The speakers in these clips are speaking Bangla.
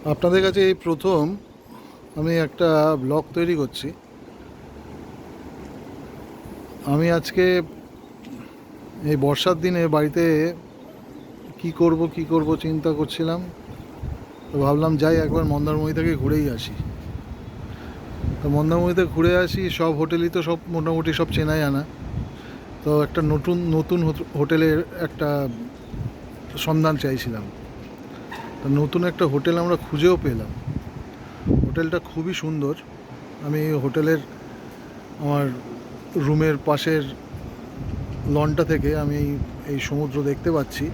আপনাদের কাছে এই প্রথম আমি একটা ব্লগ তৈরি করছি। আমি আজকে এই বর্ষার দিনে বাড়িতে কি করব চিন্তা করছিলাম। তো ভাবলাম যাই একবার মন্দারমণি থেকে ঘুরেই আসি। তো মন্দারমণিতে ঘুরে আসি, সব হোটেলই তো সব মোটামুটি সব চেনা জানা। তো একটা নতুন নতুন হোটেলের একটা সন্ধান চাইছিলাম। তো নতুন একটা হোটেল আমরা খুঁজেও পেলাম। হোটেলটা খুবই সুন্দর। আমি হোটেলের আমার রুমের পাশের লনটা থেকে আমি এই সমুদ্র দেখতে পাচ্ছি।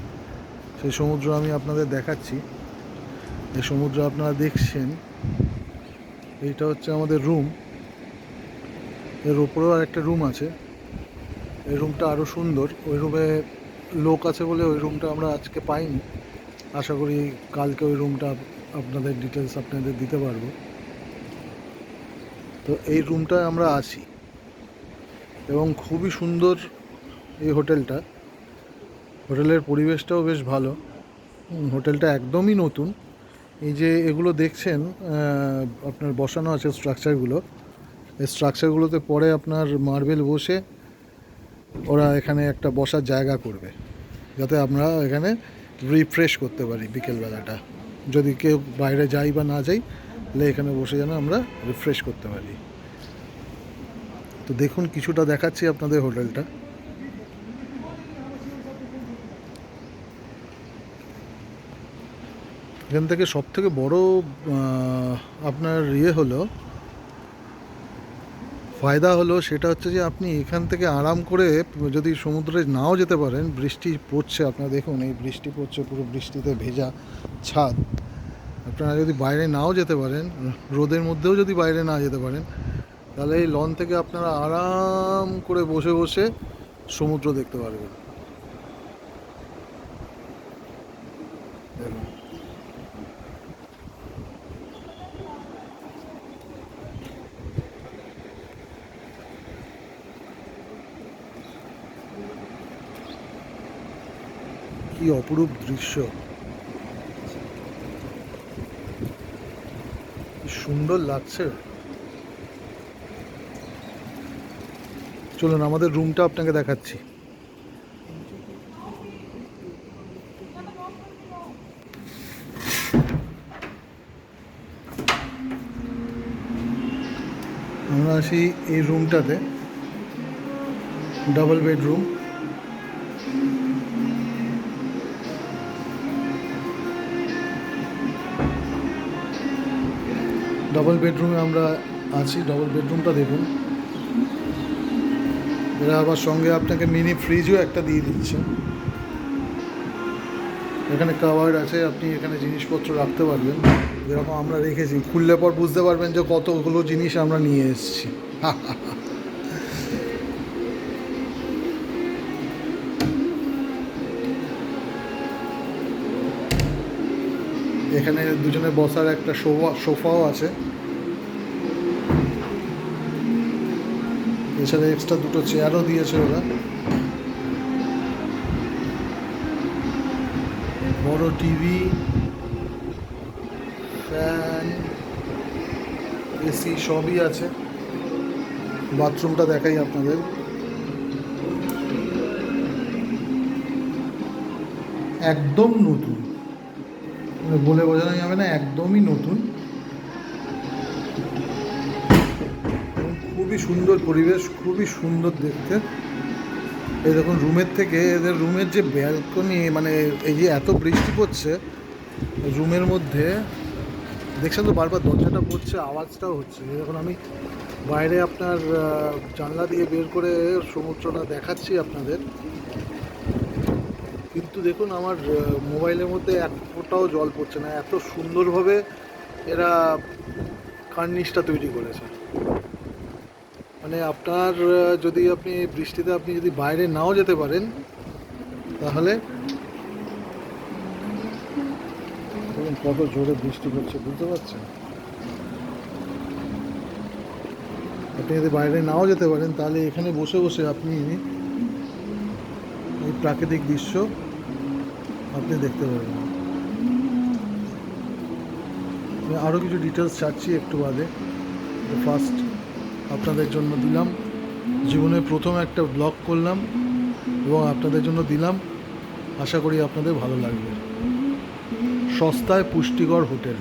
সেই সমুদ্র আমি আপনাদের দেখাচ্ছি। এই সমুদ্র আপনারা দেখছেন, এইটা হচ্ছে আমাদের রুম। এর উপরেও আর একটা রুম আছে। এই রুমটা আরও সুন্দর। ওই রুমে লোক আছে বলে ওই রুমটা আমরা আজকে পাইনি। আশা করি কালকে ওই রুমটা আপনাদের ডিটেলস আপনাদের দিতে পারবো। তো এই রুমটায় আমরা আছি এবং খুবই সুন্দর এই হোটেলটা। হোটেলের পরিবেশটাও বেশ ভালো। হোটেলটা একদমই নতুন। এই যে এগুলো দেখছেন আপনার বসানো আছে স্ট্রাকচারগুলো, এই স্ট্রাকচারগুলোতে পরে আপনার মার্বেল বসে ওরা এখানে একটা বসার জায়গা করবে, যাতে আমরা এখানে রিফ্রেশ করতে পারি বিকেলবেলাটা। যদি কেউ বাইরে যাই বা না যাই, তাহলে এখানে বসে যেন আমরা রিফ্রেশ করতে পারি। তো দেখুন, কিছুটা দেখাচ্ছি আপনাদের হোটেলটা। এখান থেকে সবথেকে বড় আপনার হলো ফায়দা হলো, সেটা হচ্ছে যে আপনি এখান থেকে আরাম করে, যদি সমুদ্রে নাও যেতে পারেন, বৃষ্টি পড়ছে, আপনারা দেখুন এই বৃষ্টি পড়ছে, পুরো বৃষ্টিতে ভেজা ছাদ। আপনারা যদি বাইরে নাও যেতে পারেন, রোদের মধ্যেও যদি বাইরে না যেতে পারেন, তাহলে এই লন থেকে আপনারা আরাম করে বসে বসে সমুদ্র দেখতে পারবেন। দেখুন, কি অপরূপ দৃশ্য, কি সুন্দর লাগছে। চলুন আমাদের রুমটা আপনাকে দেখাচ্ছি। আমরা আসি এই রুমটাতে, ডাবল বেডরুম। ডাবল বেডরুমে আমরা আছি। ডাবল বেডরুমটা দেখুন। এরা আবার সঙ্গে আপনাকে মিনি ফ্রিজও একটা দিয়ে দিচ্ছে। এখানে কাভার্ড আছে, আপনি এখানে জিনিসপত্র রাখতে পারবেন, যেরকম আমরা রেখেছি। খুললে পর বুঝতে পারবেন যে কতগুলো জিনিস আমরা নিয়ে এসেছি। এখানে দুজনে বসার একটা সোফাও আছে। এছাড়া এক্সট্রা দুটো চেয়ারও দিয়েছে ওরা। বড় টিভি, ফ্যান, এসি সবই আছে। বাথরুমটা দেখাই আপনাদের। একদম নতুন, মানে বলে বোঝানো যাবে না, একদমই নতুন। খুবই সুন্দর পরিবেশ, খুবই সুন্দর দেখতে। এই দেখুন, রুমের থেকে এদের রুমের যে ব্যালকনি, মানে এই যে এত বৃষ্টি পড়ছে রুমের মধ্যে, দেখছেন তো বারবার দরজাটা পড়ছে, আওয়াজটাও হচ্ছে। যখন আমি বাইরে আপনার জানলা দিয়ে বের করে সমুদ্রটা দেখাচ্ছি আপনাদের, কিন্তু দেখুন আমার মোবাইলের মধ্যে এক ফোঁটাও জল পড়ছে না। এত সুন্দরভাবে এরা কার্নিশটা তৈরি করেছে। মানে আপনার যদি আপনি বৃষ্টিতে আপনি যদি বাইরে নাও যেতে পারেন, তাহলে দেখুন কত জোরে বৃষ্টি পড়ছে, বুঝতে পারছেন। আপনি যদি বাইরে নাও যেতে পারেন, তাহলে এখানে বসে বসে আপনি এই প্রাকৃতিক দৃশ্য আপনি দেখতে পারবেন। আমি আরও কিছু ডিটেলস চাচ্ছি একটু বাদে। ফার্স্ট আপনাদের জন্য দিলাম, জীবনে প্রথম একটা ব্লগ করলাম এবং আপনাদের জন্য দিলাম, আশা করি আপনাদের ভালো লাগবে। সস্তায় পুষ্টিকর হোটেল,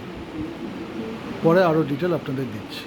পরে আরও ডিটেল আপনাদের দিচ্ছি।